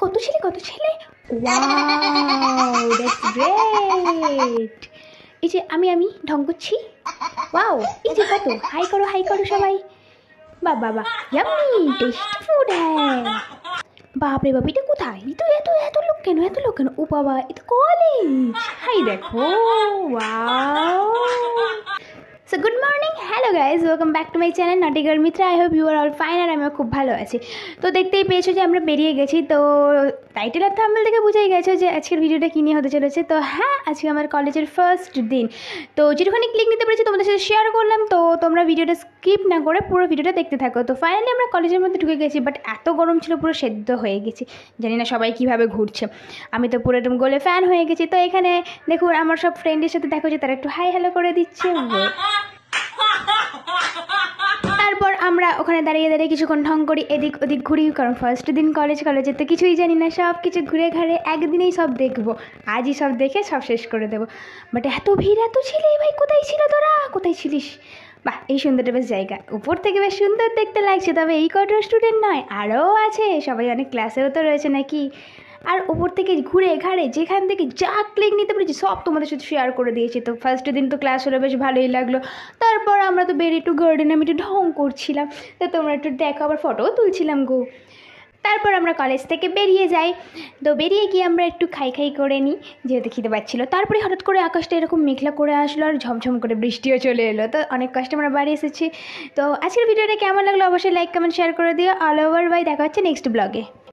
কত ছেলে কত ছেলে, ওয়াও দ্যাটস গ্রেট। এই যে আমি ঢং করছি, ওয়াও এই যে কত, হাই করো সবাই, বাহ বাহ বাহ, ইয়াম্মি টেস্টি ফুড হ্যাঁ। বাপরে বাপ, এটা কোথায়, তো এত এত লোক কেন, এত লোক কেন, ও বাবা এ তো কলেজ, হাই দেখো, wow. So good morning, hello guys, welcome back to my channel naughty girl Mitra. I hope you are all fine, আর আমিও খুব ভালো আছি। তো দেখতেই পেয়েছো যে আমরা বেরিয়ে গেছি, তো টাইটেল আর থাম্বনেল থেকে বুঝেই গেছো যে আজকের ভিডিওটা কী নিয়ে হতে চলেছে। তো হ্যাঁ, আজকে আমার কলেজের ফার্স্ট দিন, তো যেটুখানি ক্লিক নিতে পেরেছি তোমাদের সাথে শেয়ার করলাম। তো তোমরা ভিডিওটা স্কিপ না করে পুরো ভিডিওটা দেখতে থাকো। তো ফাইনালি আমরা কলেজের মধ্যে ঢুকে গেছি, বাট এত গরম ছিল পুরো সেদ্ধ হয়ে গেছি, জানি না সবাই কীভাবে ঘুরছে, আমি তো পুরো একদম গোলে ফ্যান হয়ে গেছি। তো এখানে দেখুন আমার সব ফ্রেন্ডের সাথে দেখো যে তারা একটু হাই হ্যালো করে দিচ্ছে। তারপর আমরা ওখানে দাঁড়িয়ে কিছুক্ষণ ঢং করি, এদিক ওদিক ঘুরি, কারণ ফার্স্ট দিন কলেজে তো কিছুই জানি না, সব কিছু ঘুরে ঘাড়ে একদিনেই সব দেখবো, আজই সব দেখে সব শেষ করে দেবো। বাট এত ভিড় এত ছিলে, ভাই কোথায় ছিল তোরা, কোথায় ছিলিস? বাহ, এই সুন্দরটা বেশ জায়গা, উপর থেকে বেশ সুন্দর দেখতে লাগছে। তবে এই কটা স্টুডেন্ট নয়, আরও আছে, সবাই অনেক ক্লাসেও তো রয়েছে নাকি। আর ওপর থেকে ঘুরে ঘাড়ে যেখান থেকে যা ক্লিক নিতে পেরেছি সব তোমাদের সাথে শেয়ার করে দিয়েছি। তো ফার্স্ট দিন তো ক্লাস হলো, বেশ ভালোই লাগলো। তারপর আমরা তো বেরিয়ে একটু গার্ডেনে আমি একটু ঢং করছিলাম, তো তোমরা একটু দেখো, আবার ফটোও তুলছিলাম গো। তারপর আমরা কলেজ থেকে বেরিয়ে যাই, তো বেরিয়ে গিয়ে আমরা একটু খাই করে নিই, যেহেতু খিদে পাচ্ছিলো। তারপরে হঠাৎ করে আকাশটা এরকম মেঘলা করে আসলো, আর ঝমঝম করে বৃষ্টিও চলে এলো। তো অনেক কষ্টে আমরা বাড়ি এসেছি। তো আজকের ভিডিওটা কেমন লাগলো অবশ্যই লাইক কমেন্ট শেয়ার করে দিও। অল ওভার বাই, দেখা হচ্ছে নেক্সট ব্লগে।